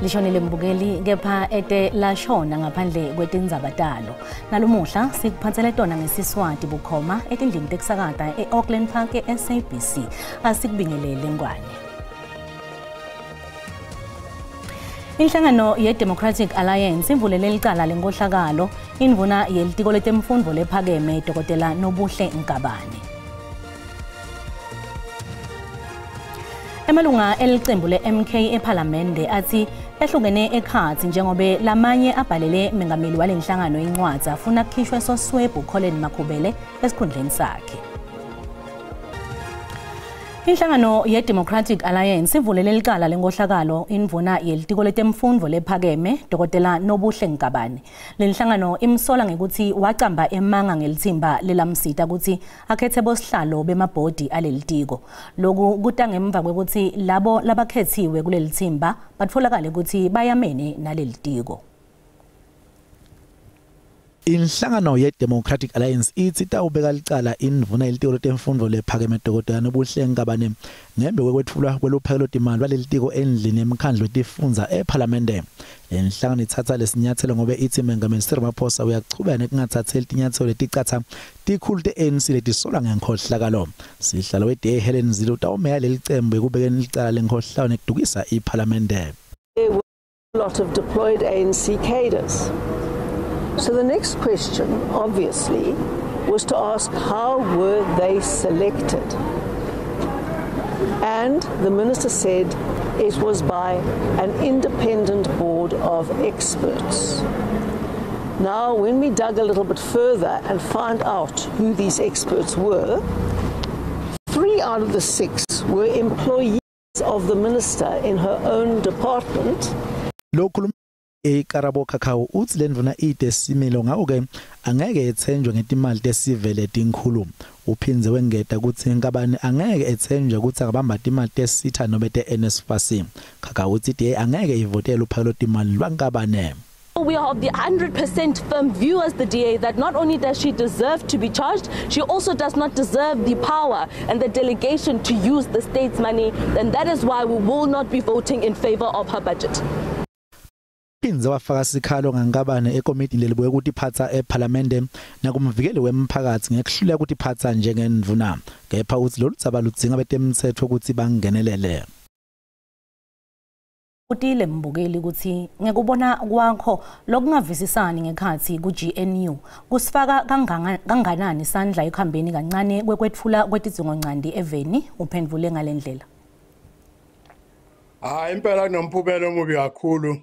Lishonile Mbukeli kepha ete lashona ngaphandle kwetindzaba nalumuhla sikuphatsele tona ngesiswati bukhoma etindlini tekusakata e-Auckland Park e-SABC asikubingelele ngwane. Inhlangano ye-Democratic Alliance ivulele licala lenkohlakalo indvuna yelitiko letemfundvo lephakeme Dr. Nobuhle Ngabane. Emalunga elicembu le-MK ePhalamende athi ehlukene ekhatsi njengobe lamanye abhalele mengameli walenhlangano incwadzi afuna kukhishwe soswebhu Colin Makhubele esikhundleni sakhe. Inhlangano ye-Democratic Alliance ivulele licala lenkohlakalo indvuna yelitiko letemfundvo lephakeme Dr. Nobuhle Ngabane. Lenhlangano imsola ngekuthi wacamba emanga ngelitsimba lelamsita ukuthi akhethe bosihlalo bemabhodi alelitiko. Loku kuta ngemva kwekuthi labo labakhethiwe kulelitsimba batfolakale ukuthi bayamene nalelitiko. Inhlangano ye-Democratic Alliance ithi itawubeka licala indvuna yelitiko letemfundvo lephakeme Dr. Nobuhle Ngabane ngembe kwethulwa kweluphakelo timali lwalelitiko endlini yemkhandlu wetifundza ePhalamende. Lenhlangano ithatha lesinyathelo ngobe ithi mengameli Cyril Ramaphosa uyachubeka nekungathatheli tinyathelo leticatha tikhulu te-ANC letisolwa ngenkhohlakalo. Sihlalo we-DA Helen Zille utawumeya lelicembu ekubekeni licala lenkhohlakalo nekudukisa iPhalamende. There were a lot of deployed ANC cadres. So the next question, obviously, was to ask how were they selected? And the minister said it was by an independent board of experts. Now, when we dug a little bit further and found out who these experts were, 3 out of the 6 were employees of the minister in her own department. Karabo Kakao uthi lendvuna itesimilo ngako-ke angeke ethenjwe ngetimali tesivele tinkhulu. Uphinze wengeta ukuthi Ngabane angeke ethenjwe ukuthi akabamba timali tesitha noma te-NSFAS. Kakao uthi DA angeke ivotele uphakelo timali lwaNgabane. We are of the 100% firm view as the DA that not only does she deserve to be charged, she also does not deserve the power and the delegation to use the state's money, and that is why we will not be voting in favor of her budget. Phinze wafaka sikhalo ngaNgabane ekomidini lelibuye ukuthi iphatha ePhalamende nakumvikeli wemphakathi ngekuhluleka ukuthi iphatha njengendvuna. Kepha uthi lolu dzaba ludzinga betemthetho ukuthi bangenelele. Utile Mbukeli ukuthi ngekubona kwakho lokungavisisani ngekhathi ku-GNU kusifaka kanganani isandla ekuhambeni kancane kwekwethula kwetidzingoncandi eveni uphendvule ngalendlela. Impela kunomphumela omubi kakhulu.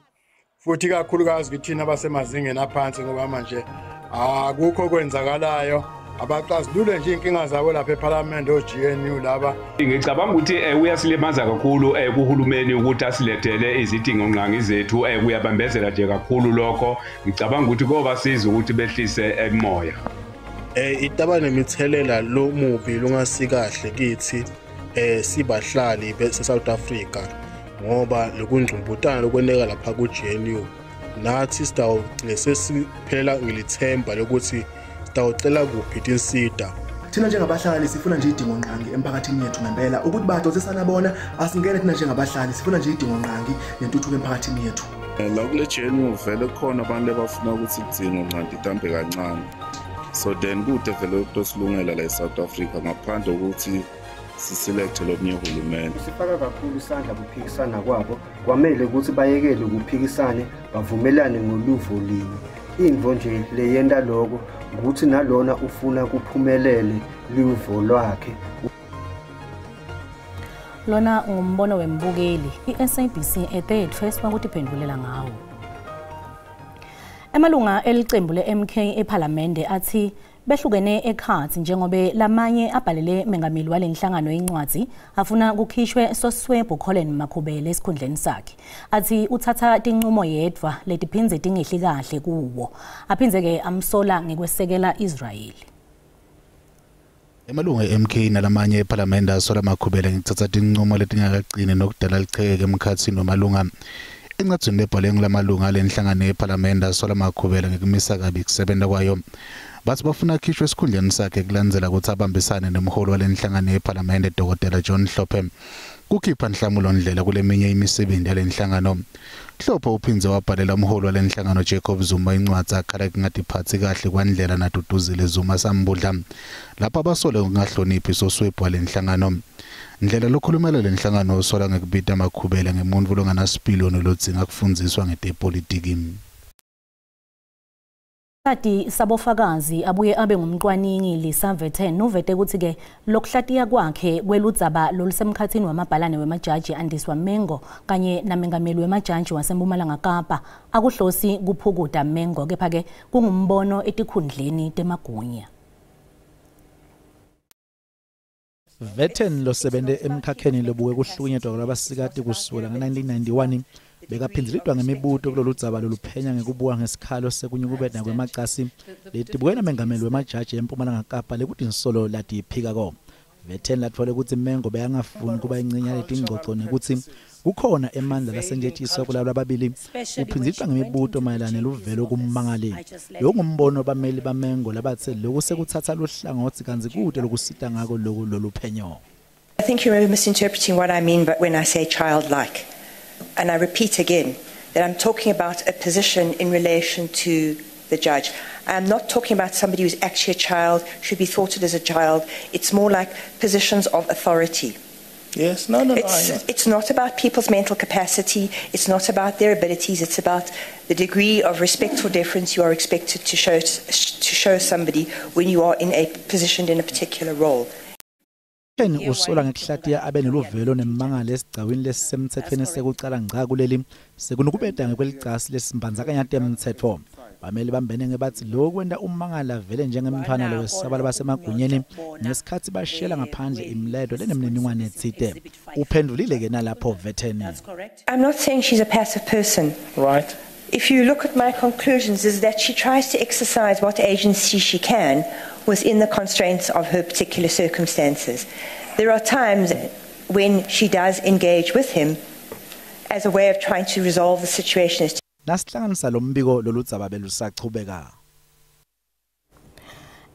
Futhi kakhulukazi kithina abasemazingeni aphansi ngoba manje akukho kwenzakalayo abaxazulule nje inkinga zabo lapha ePhalamende oGNU laba. Ngicabanga ukuthi uyasilimaza kakhulu kuhulumeni ukuthi asilethele izidingonqangi zethu kuyabambezela nje kakhulu lokho. Ngicabanga ukuthi kobasiza ukuthi behlise emoya. Itaba nemithelela lo mubi lungasikahle kithi sibahlali beSouth Africa. Ngoba lokungcumbutana lokweneka lapha ku-GNU nathi sesiphelela ngilithemba lokuthi sitawucela kuphi tinsida. Thina njengabahlali sifuna nje idingonqangi emphakathini yethu ngempela ukuthi badosisana bona asingene thina njengabahlali sifuna nje idingonqangi nentuthuko emphakathini yethu. La kule GNU vele khona abantu abafuna ukuthi idingonqangi itambe kancane. So then kude vele ukutosilungela la eSouth Africa ngaphandle ukuthi siselect lomnye uhulumeni. Sifaka kakhulu isandla kuphikisana kwabo, kwamele ukuthi bayekele ukuphikisane bavumelane ngoluvo linye. Indvo nje leyenda lokho ukuthi nalona ufuna kuphumelele luvo lwakhe. Lona ngumbono wembukeli iSABC ethe thweswa ukuthi phendulela ngawo. Emalunga elicembu le-MK ePhalamende athi behlukene ekhatsi njengobe lamanye abhalele mengameli walenhlangano incwadzi afuna kukhishwe soswebhu Colin Makhubele esikhundleni sakhe. Athi uthatha tinqumo yedwa letiphinze tingehli kahle kuwo. Aphinze ke amsola ngekwesekela Israel. Emalunga e-MK nalamanye ePhalamende asola Makhubele ngithatha tinqumo letingakagcini nokudala licheke emkhatsini nomalunga Encathweni lebhaleng lamalunga lenhlangano yeParliament asola Makhubela ngekumisa kabi kusebenza kwayo. Bathi bafuna akhishwe esikhundleni sakhe kulandzela ukuthi abambisane nomholi walenhlangano yeParliament Dr. John Hlophe. Kukhipha Nhlamulo Ndlela kuleminye imisebenzi yalenhlangano. Hlophe uphinze wabhalela umholi walenhlangano Jacob Zuma incwadi akhala kungadiphathi kahle kwaNdlela naDuduzile Zuma sambudla. Lapha basole ungahloniphi soswebhu walenhlangano. Ndlela lokhulumela lenhlangano osola ngekubita Makhubela ngemuntu longanasipilo nolodzinga kufundziswa ngetepolitiki. Kati sabofakazi abuye abe ngumcwaningi Lisa Vetten uvete ukuthi ke lokuhlatiya kwakhe kweludzaba lolusemkhathini wamabhalane wemajaji Andiswa Mengo kanye namengameli wemajaji waseMpumalanga Kapa akuhlosi kuphukuda Mengo kepha ke kungumbono etikhundleni temagunya. Vetten losebente emkhakheni lobuke kuhlukunyetwa kwabasikati kusukela ngo-1991 bekaphinzilidwa ngemibuto kuloludzaba loluphenya ngekubuka ngesikhalo sekunyukubeda kwemacasi letibukena mengameli wemajaji eMpumalanga Kapa lekuthi insolo lati iphika ko. Vetten latfola ukuthi Mengo beyangafuni kuba ingcinya letingcoco nekuthi kukhona emandla lasenjetshiswa kulabo ababili uphinzilidwa ngemibuto mayelana neluvelo kummangali. Lo ngumbono bameli bamengo labathe lokhu sekuthatha lohlangothi kanzi kude lokusita ngako loluphenyo. I think you're misinterpreting what I mean but when I say childlike. And I repeat again that I'm talking about a position in relation to the judge. I'm not talking about somebody who's actually a child, should be thought of as a child. It's more like positions of authority. Yes, no. It's not about people's mental capacity. It's not about their abilities. It's about the degree of respectful deference you are expected to show somebody when you are positioned in a particular role. Usola ngekuhlatiya abe neluvelo nemangalo esigcawini lesisemthethweni sekucala ngqa kuleli sekunukubeda ngekwelicasi lesimbandzakanya temthetho. Bameli bambene ngebathi lo kwenda umangala vele njengemphana lo wesabala basemagunyeni ngesikhathi bashela ngaphandle imledo lenemniningwane etsite. Uphendulile ke nalapho Vetten. I'm not saying she's a passive person. Right. If you look at my conclusions is that she tries to exercise what agency she can within the constraints of her particular circumstances. There are times when she does engage with him as a way of trying to resolve the situation. Nasihlanganisa lo mbiko loludzaba belusachubeka.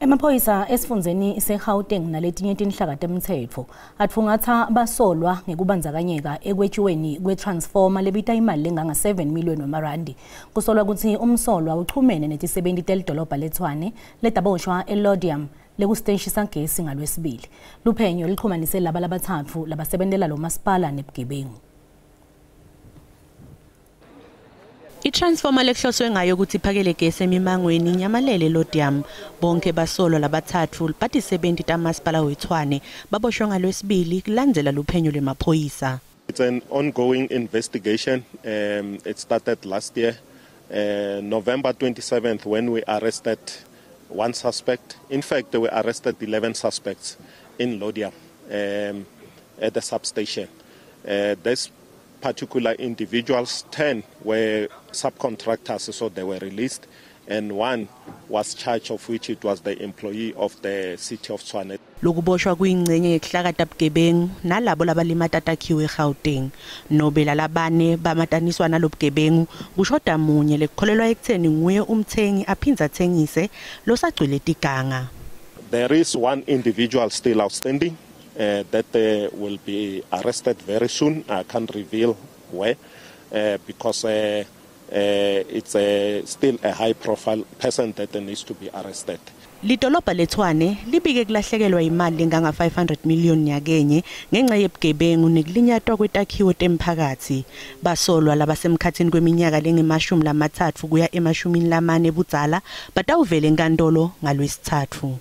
Emaphoyisa esifundzeni seGauteng naletinye tinhlaka temtsetfo atfungatsa basolwa ngekubandzakanyeka ekwetshiweni kwetransformer lebita imali lenga 7 million wamarandi. Kusolwa kutsi umsolwa uchumene netisebenti telidolobha leTshwane letaboshwa eLodium lekusteshi sagesi ngalwesibili. Luphenyo lichumanise laba labathatfu labasebentela lo masipala nebugebengu. I-transformer lekuhloswe ngayo ukuthi iphakele gesi emimangweni Nyamalele Lodium bonke basolwa labathathu batisebenti tamasipala weTshwane baboshwe ngalwesibili kulandzela luphenyo lwemaphoyisa. It's an ongoing investigation. It started last year, November 27th, when we arrested one suspect. In fact, we arrested 11 suspects in Lodium at the substation. This particular individuals, 10 were subcontractors, so they were released, and one was charged, of which it was the employee of the city of Tshwane. Lokuboshwa kuyingcenye yehlakata bugebengu nalabo labalimata atakhiwe eGauteng nobela labane bamataniswa nalobugebengu kushoda munye lekukholelwa ekutheni nguye umthengi aphinza athengise losagcwele tiganga. There is one individual still outstanding that will be arrested very soon. I can't reveal where because it's still a high profile person that needs to be arrested. Lidolobha leTshwane libike kulahlekelwa imali lenganga 500 million nyakenye ngenxa yebugebengu nekulinyatwa kwetakhiwo temphakathi. Basolwa labasemkhathini kweminyaka lengemashumi lamathathu kuya emashumini lamane budzala batawuvela enkantolo ngalwesithathu.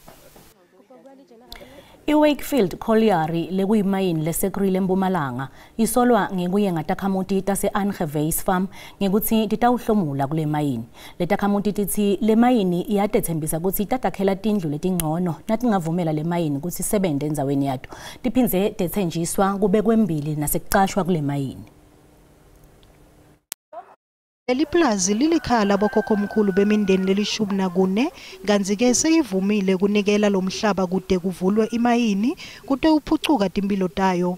I-Wakefield Colliery lekuyimayini leSecretary eMpumalanga isolwa ngekuyenga takhamuti tase-Angevais Farm ngekuthi titawuhlomula kule mayini. Le takhamuti tithi le mayini iyatethembisa ukuthi tatakhela tindlu letingcono natingavumela le mayini ukuthi isebenze endzaweni yato. Tiphindze tethenjiswa kube kwembili nasekucashwa kule mayini. Eliplazi lilikhala bokhokho bemindeni lelishumi nakune kanzi ke seyivumile kunikela lo mhlaba kude kuvulwe imayini kude uphucuka timpilo tayo.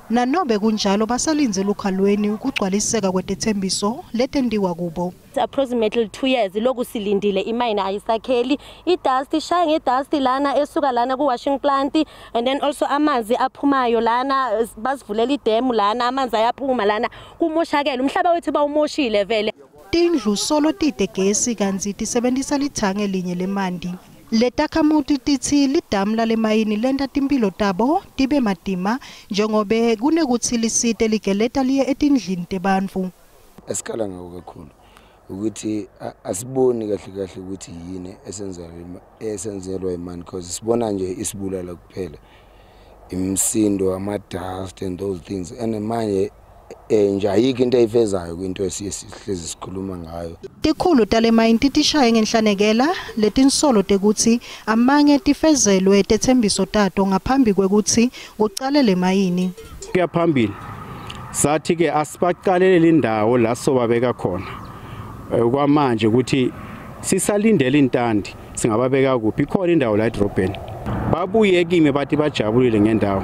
nanobe kunjalo basalinzela ukhalweni ukugcwaliseka kwetethembiso letendiwa kubo. Approximately 2 years loku silindile imayini ayisakheli idust ishaya ngedust lana esuka lana ku washing plant and then also amanzi aphumayo lana basivulela idemu lana amanzi ayaphuma lana kumoshakela umhlaba wethu bawumoshile vele. Tindlu solo titegesi kanzi tisebenzisa lithange linye lemanti. Letakhamuti tithi lidamu lalemayini lenta timpilo tabo tibe matima njengobe kunekutsi lisite ligeleta liye etindlini tebantfu. Esikhala ngako kakhulu ukuthi asiboni kahle ukuthi yini esenzelwa imani because sibona nje isibulala kuphela imsindo ama-dust and those things and manje nje ayikho into eyifezayo kwinto esihlezi sikhuluma ngayo. Tikhulu talemayini titishaye ngenhlanekela letinsolo tekuthi amanye tifezelwe tethembiso tato ngaphambi kwekuthi kucale lemayini. Kuyaphambili sathi ke asibaqalele indawo la sobabeka khona kwamanje ukuthi sisalindele intandi singababeka kuphi ikhona indawo la edrobheni babuye kimi bathi bajabulile ngendawo.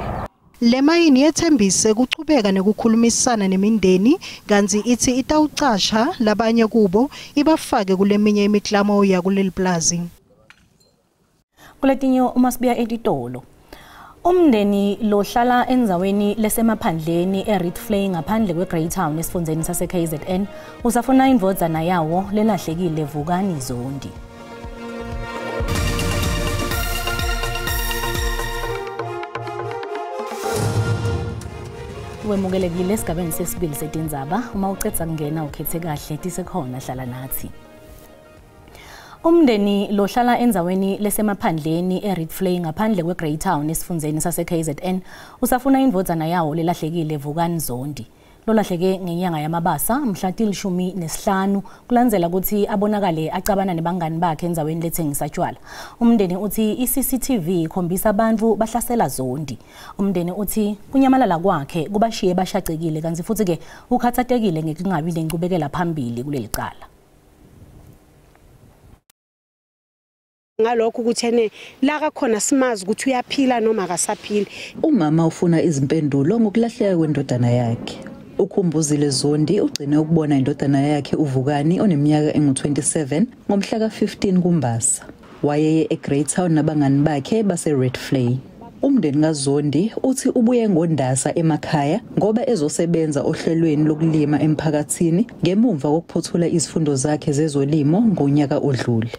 Lemayini yethembise kuchubeka nekukhulumisana nemindeni kanzi ithi itawucasha labanye kubo ibafake kuleminye imiklamo yakuleli plaza. Kuletinyo uma sibuya etitolo umndeni lohlala enzaweni lesemaphandleni eReedvlei ngaphandle kweGreytown esifundeni sase KZN usafuna imvodzana yawo lelahlekile Vukani Zondi. Wemukelekile esigabeni sesibili setindzaba uma ucetha kungena ukhethe kahle tisekhona hlala nathi. Umndeni lohlala enzaweni lesemaphandleni eReedvlei ngaphandle kweGreytown esifundeni sase KZN usafuna imvodzana yawo lelahlekile Vukani Zondi. Lolahleke ngenyanga yamabasa mhla til-15 kulandzela ukuthi abonakale acabana nebangani bakhe enzaweni lethengisa tshwala. Umndeni uthi iCCTV ikhombisa abantu bahlasela Zondi. Umndeni uthi kunyamalala kwakhe kubashiye bashacekile kanti futhi ke ukhathatekile ngekungabi nencubekela phambili kuleli cala. Ngalokho ukuthi la kakhona simazi ukuthi uyaphila noma akasaphili. Umama ufuna izimpendulo ngokulahleka kwendodana yakhe. Ukhumbuzile Zondi ugcine ukubona indodana yakhe uVukani oneminyaka engu27 ngomhla ka15 kuMbasa. Wayeye eGreytown nabangani bakhe baseReedvlei. Umndeni kaZondi uthi ubuye ngondasa emakhaya ngoba ezosebenza ohlelweni lokulima emphakathini ngemumva kokuphothula izifundo zakhe zezolimo ngonyaka odlule.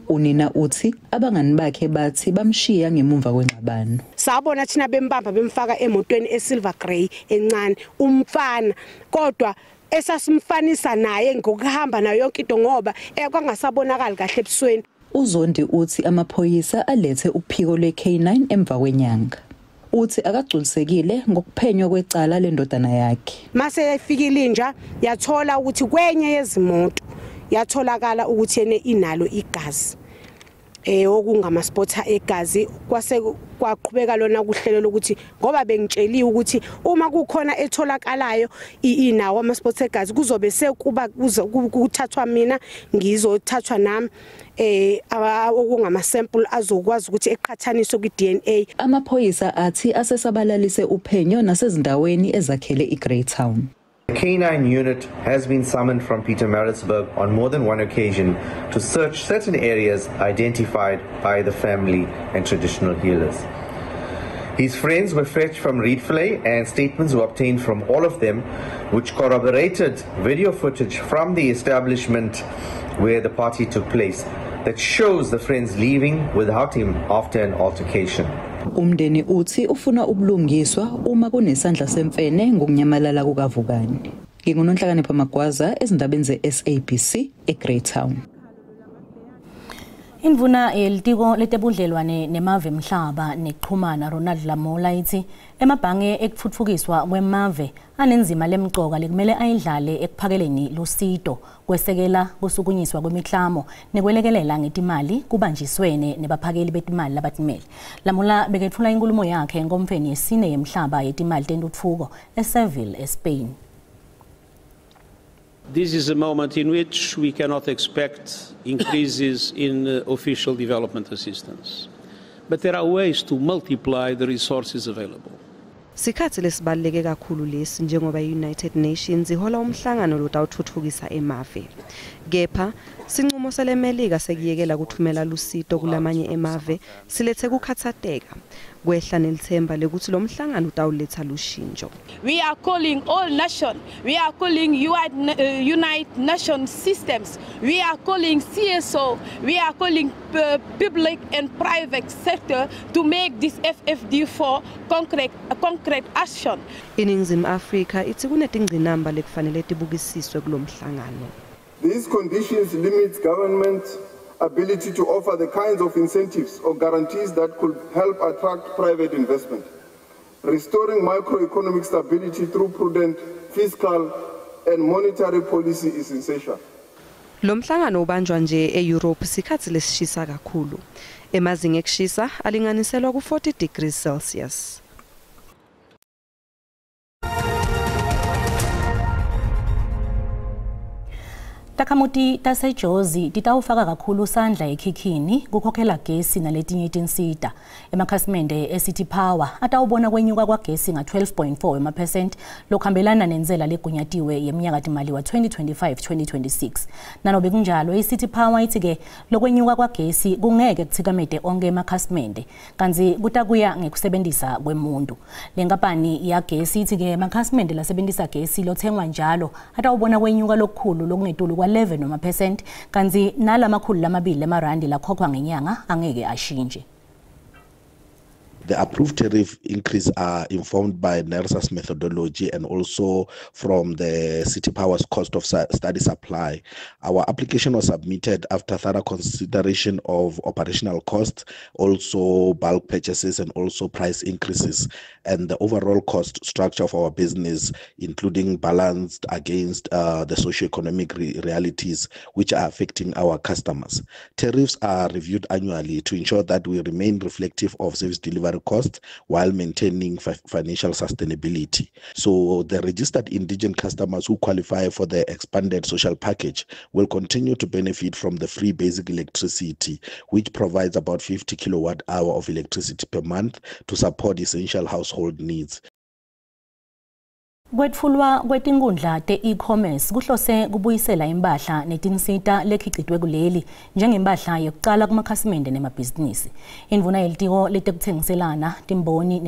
Unina uthi abangani bakhe bathi bamshiya ngemumva kwengxabano. Sabona thina bembamba bemfaka emotweni eSilver Grey encane umfana kodwa esasimfanisa naye ngokuhamba nayo yonke into ngoba kwangasabonakali kahle ebusweni. uZondi uthi amaphoyisa alethe uphiko lweK9 emva kwenyanga. Uthi akagculisekile ngokuphenywa kwecala lendodana yakhe. Mase yafikile inja yathola ukuthi kwenye yezimoto yatholakala ukuthi yena inalo igazi okungama spotter egazi kwase kwaqhubeka lona kuhlelo lokuthi ngoba bengitsheliwe ukuthi uma kukhona etholakalayo inawo ama spotter egazi kuzobe sekuba kuthathwa mina ngizothathwa nami okungama sample azokwazi ukuthi eqhathaniswe kwiDNA. Amaphoyisa athi asesabalalise uphenyo nasezindaweni ezakhele iGreytown. The K9 unit has been summoned from Pietermaritzburg on more than one occasion to search certain areas identified by the family and traditional healers. His friends were fetched from Reedvlei and statements were obtained from all of them, which corroborated video footage from the establishment where the party took place that shows the friends leaving without him after an altercation. Umndeni uthi ufuna ubulungiswa uma kunesandla semfene ngokunyamalala kukaVukani. Ngingunonhlakanipho Magwaza ezindabeni zeSABC eGreytown. Imvuna yelitiko letebudlelwane nemave emhlaba neqhumana Ronald Lamola ithi emabhange ekufutfukiswa kwemave anenzima lemcoka lekumele ayidlale ekuphakeleni lusito kwesekela kusukunyiswa kwemiklamo nekwelekelela ngetimali kubanjiswene nebaphakeli betimali labatimele. Lamola bekethula inkulumo yakhe ngomfeni yesine yemhlaba yetimali tentutfuko eSeville eSpain. This is a moment in which we cannot expect increases in official development assistance. But there are ways to multiply the resources available. Sikhathi lesibaluleke kakhulu lesi njengoba iUnited Nations ihola umhlangano lotawuthuthukisa emave. Kepha sinqumo selemelika sekuyekela kuthumela lusito kulamanye emave silethe kukhathateka. Kwehla nelithemba lekuthi lo mhlangano utawuletha lushintsho. We are calling all nations, we are calling United Nations systems, we are calling CSO, we are calling public and private sector to make this FFD4 concrete action. INingizimu Afrika ithi kunetingcinamba lekufanele tibukisiswe kulo mhlangano. These conditions limit government's ability to offer the kinds of incentives or guarantees that could help attract private investment. Restoring macroeconomic stability through prudent fiscal and monetary policy is essential. Lo mhlangano ubanjwa nje eEurope sikhathi lesishisa kakhulu. Emazinga ekushisa alinganiselwa ku 40 degrees Celsius. Takhamuti taseJozi titawufaka kakhulu sandla ekhikhini kukhokhela gesi naletinye tinsita. Emakhasimende eCity Power atawubona kwenyuka kwagesi nga-12.4% lokhambelana nenzela legunyatiwe yeminyaka timali wa 2025-2026. Nanobe kunjalo iCity Power ithi ke lokwenyuka kwagesi kungeke kuthikamete onke emakhasimende kanzi kutakuya ngekusebenzisa kwemuntu. Lenkampani yagesi ithi ke emakhasimende lasebenzisa gesi lothengwa njalo atawubona kwenyuka lokukhulu lokungetulu 11% kanzi nalamakhulu lamabili emarandi lakhokhwa ngenyanga angeke ashintshe. The approved tariff increase are informed by NERSA's methodology and also from the City Power's cost of study supply. Our application was submitted after thorough consideration of operational costs, also bulk purchases and also price increases, and the overall cost structure of our business, including balanced against the socio-economic realities which are affecting our customers. Tariffs are reviewed annually to ensure that we remain reflective of service delivery cost while maintaining financial sustainability. So the registered indigent customers who qualify for the expanded social package will continue to benefit from the free basic electricity, which provides about 50 kilowatt hour of electricity per month to support essential household needs. Kwetfulwa kwetingundla te-e-commerce kuhlose kubuyisela impahla netinsita lekhiqitwe kuleli njengempahla yokuqala kumakhasimende nemabhizinisi. Indvuna yelitiko letekuthengiselana timboni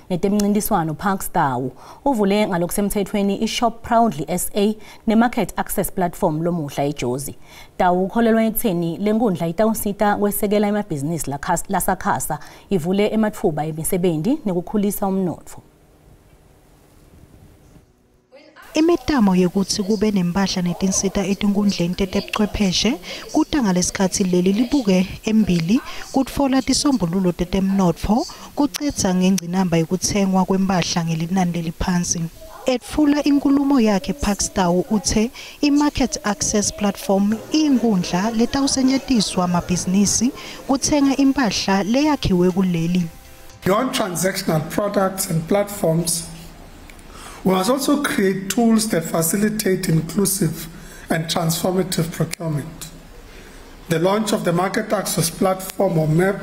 netemncintiswano Parkstown uvule ngalokusemthethweni iShop Proudly SA neMarket Access Platform lomuhla eJozi. Tawu ukholelwa ekutheni lenkundla itawusita kwesekela emabhizinisi lasakhasa ivule ematfuba emisebenzi nekukhulisa umnotfo. Imitamo yokuthi kube nempahla netinsita etinkundleni tetebuchwepheshe kuta ngalesikhathi leli libuke embili kutfola tisombululo tetemnotfo kucetsa ngengcinamba yokuthengwa kwempahla ngelinani leliphansi. Etfula inkulumo yakhe Parkstown uthe iMarket Access Platform inkundla letawusetjentiswa amabhizinisi kuthenga impahla leyakhiwe kuleli. Beyond transactional products and platforms, we must also create tools that facilitate inclusive and transformative procurement. The launch of the Market Access Platform, or MAP,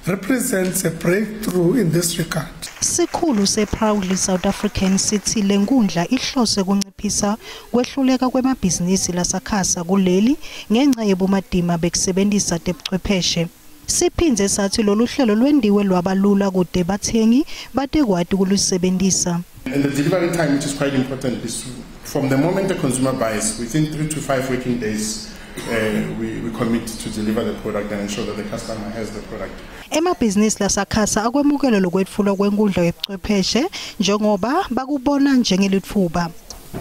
represents a breakthrough in this regard. Sikhulu se-Proudly South African sithi lenkundla ihlose kunciphisa kwehluleka kwemabhizinisi lasakhasa kuleli ngenxa yebumadima bekusebenzisa tebuchwepheshe. Siphindze sathi lolu hlelo lwendiwe lwabalula kude bathengi batekwati kulusebenzisa. And the delivery time, which is quite important, is from the moment the consumer buys, within 3 to 5 working days, we commit to deliver the product and ensure that the customer has the product. Emabhizinisi lasakhasa akwemukela lokwetfulwa kwenkundla yebuchwepheshe njengoba bakubona njengelitfuba.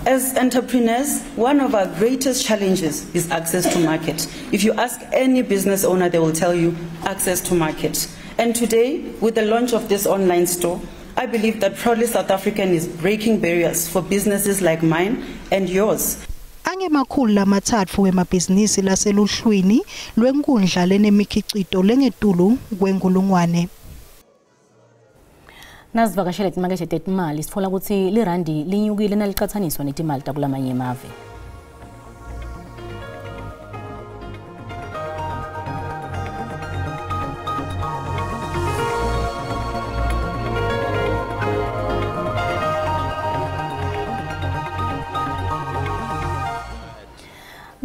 As entrepreneurs, one of our greatest challenges is access to market. If you ask any business owner, they will tell you access to market. And today, with the launch of this online store, I believe that Proudly South African is breaking barriers for businesses like mine and yours. Angemakhulu lamathatfu wemabhizinisi laseluhlwini lwenkundla lenemikhiqito lengetulu kwenkulungwane. Nasivakashele timakethe tetimali sitfola ukuthi lirandi linyukile nalicathaniswa netimali takulamanye emave.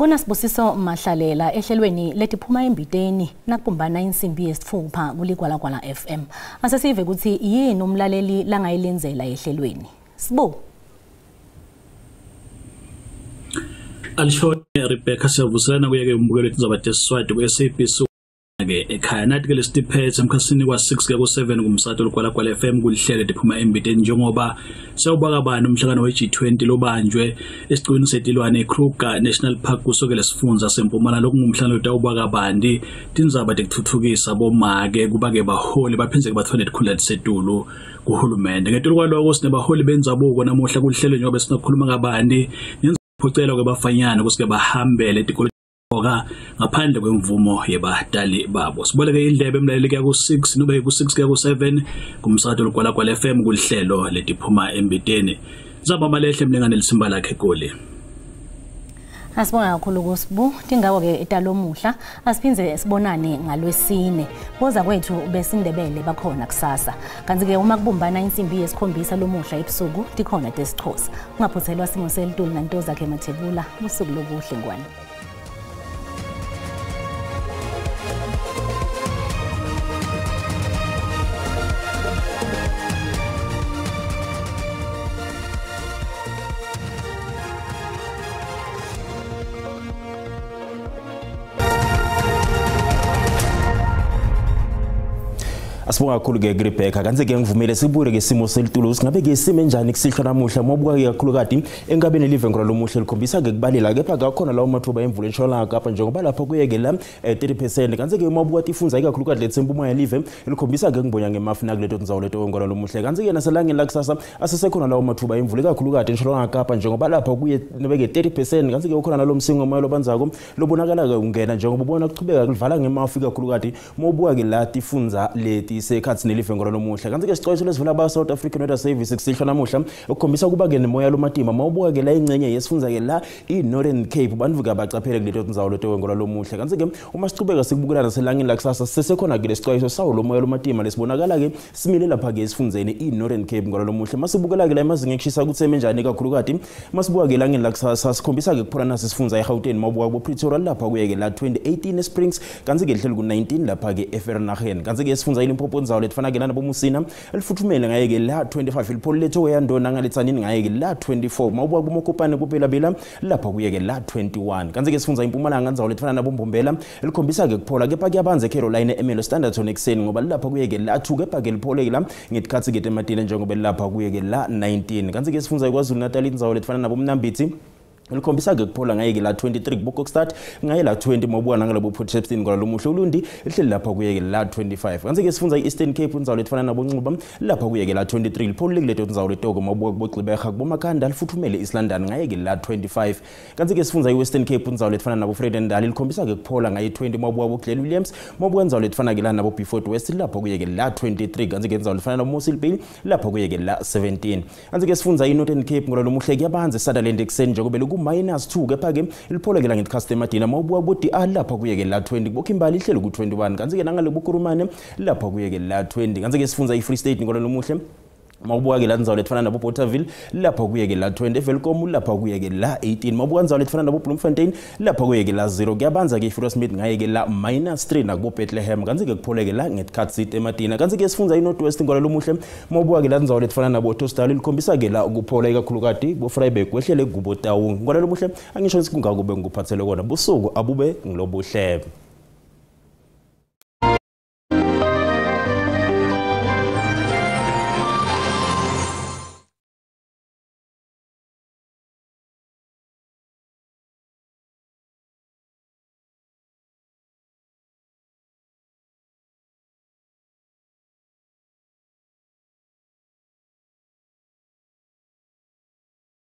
Kunasibusiso Mahlalela ehlelweni letiphuma embiteni nakubumbana insimbi yesithupha kuligwalagwala FM. Asesive ukuthi yini umlaleli langayilenzela ehlelweni. Sibo Alishone Rebecca Sevusana kuyeke umbukelo etizaba tesiswati ku SABC ke ekhaya nathi ke lesitiphethe emkhasini kwa6 ke ku7 kumsato lugwalagwala FM kulihlele liphuma embiteni njengoba sewubaka abantu umhlangano weG20 lobanjwe esiqweni setilwane eKruger National Park kusukela sifunza sempumalanga lokungumhlangano utawubaka bandi tindzaba tekuthuthukisa bomake kubake baholi baphindze bathone likhula lisetulu kuhulumende ngetulu kwaloko sinebaholi benzabuko namuhla kulihlelo njengoba sinokhuluma ngabandi phucela kwebafanyana kusike bahambele tikolo ngaphandle kwemvumo yebadali babo. Siboleke indlebe emlaleli kuya ku6 nobe ku6 kuya ku7 kumsato lugwalagwala FM kulihlelo letiphuma embiteni. Zaba malehle mlengane lisimba lakhe Goli. Asibonga kakhulu kuSibu tingawo ke etalomuhla asiphinze sibonane ngalwesine boza kwethu besindebele bakhona kusasa kanti ke uma kubumbana insimbi yesikhombisa lomuhla ebusuku tikhona tesixhosa ungaphuthelwa simo selitulu nantoza ke Mathebula usuku lobuhle ngwane. Asibonga kakhulu ke Rebecca kanze ke ngivumile sibuye ke simo selitulo singabe ke sime njani kusihlwa namuhla mobuka ke kakhulu kati engabeni live ngora lomuhle likhombisa ke kubalela kepha akakhona lawo mathuba emvula entshonalanga Kapa njengoba lapha kuyeke la 30% kanze ke mobuka tifunza ikakhulu kati letsempumo ya live likhombisa ke ngibonya ngemafu kuleto tindzawo leto ngora lomuhle kanze ke naselangeni la kusasa asesekhona lawo mathuba emvula ikakhulu kati entshonalanga Kapa njengoba lapha kuye nebeke 30% kanze ke ukhona nalomsingo moya lobanzako lobonakala ke ungena njengoba ubona kuchubeka kulivala ngemafu ikakhulu kati mobuka ke la tifunza leti sekhathi nelive ngora lomuhle kanti ke sixoxisho lesivula ba South African Weather Service kusihlwa namuhla ukukhombisa kuba ke nemoya lomatima mawubuka ke la ingcenye yesifunza ke la iNorthern Cape bantu ke bacaphele kuleto tindzawo leto ngora lomuhle kanti ke uma siqhubeka sikubukelana selangeni la kusasa sesekhona ke lesixoxisho sawo lomoya lomatima lesibonakala ke simile lapha ke esifundzeni iNorthern Cape ngora lomuhle masibukela ke la emazinga ekushisa kutseme njani kakhulu kati masibuka ke langeni la kusasa sikhombisa ke kuphona nasi sifunza eGauteng mawubuka ku Pretoria lapha kuye ke la 2018 Springs kanti ke lihlelo ku19 lapha ke eVernaghen kanti ke sifunza iLimpopo ndzawo letfana ke lana bomusina elifuthumele ngaye ke la 25 ilipolo letho yandona ngaletsanini ngaye ke la 24 mawubuka kumokopane kuphela bela lapha kuye ke la 21 kanti ke sifunza impumalanga ndzawo letfana nabombombela elikhombisa ke kuphola kepha kuyabanze Caroline Emelo Standerton ekseni ngoba lapha kuye ke la 2 kepha ke liphole ke la ngetikhatsi ke tematile njengoba lapha kuye ke la 19 kanti ke sifunza kwaZulu Natal indzawo letfana nabomnambithi elikhombisa ke kuphola ngaye ke la 23 Bokokstad ngaye la 20 mobuka ngalabo Port Shepstone ngola lomuhle ulundi lihleli lapha kuye ke la 25 kanti ke sifunza iEastern Cape indzawo letfana naboncuba lapha kuye ke la 23 lipholo leto indzawo letoko mobuka kuboXiberha kubomakhanda lifuthumele East London ngaye ke la 25 kanti ke sifunza iWestern Cape indzawo letfana nabo Vredendal likhombisa ke kuphola ngaye 20 mobuka boGlen Williams mobuka indzawo letfana ke la nabo Beaufort West lapha kuye ke la 23 kanti ke indzawo letfana nabo Mossel Bay lapha kuye ke la 17 kanti ke sifunza iNorthern Cape ngola lomuhle kuyabanze Sutherland ekseni njengoba -2 kepha ke liphole ke la ngeTcastle Madina mawubuka bodi lapha kuye ke la 20 bokhimbali ihlelo ku21 kanti ke nangale bukurumane lapha kuye ke la 20 kanti ke sifunza iFree State ngola lomuhle mawubuka ke la ndzawo letfana nabo Botterville lapha kuye ke la 20 Velkom lapha kuye ke la 18 mawubuka ndzawo letfana nabo Bloemfontein lapha kuye ke la 0 kuyabanza ke iFree Smith ngaye ke la -3 nakubo Bethlehem kanti ke kuphole ke la ngeTcastle eMadina kanti ke sifunza iNorthwest ngola lomuhle mawubuka ke la ndzawo letfana nabo Tostal likhombisa ke la ukuphola ikakhulukati bo Vryburg wehlele kubo Taung ngola lomuhle angisho sikungakube ngikuphathele kona busuku abube ngilobuhle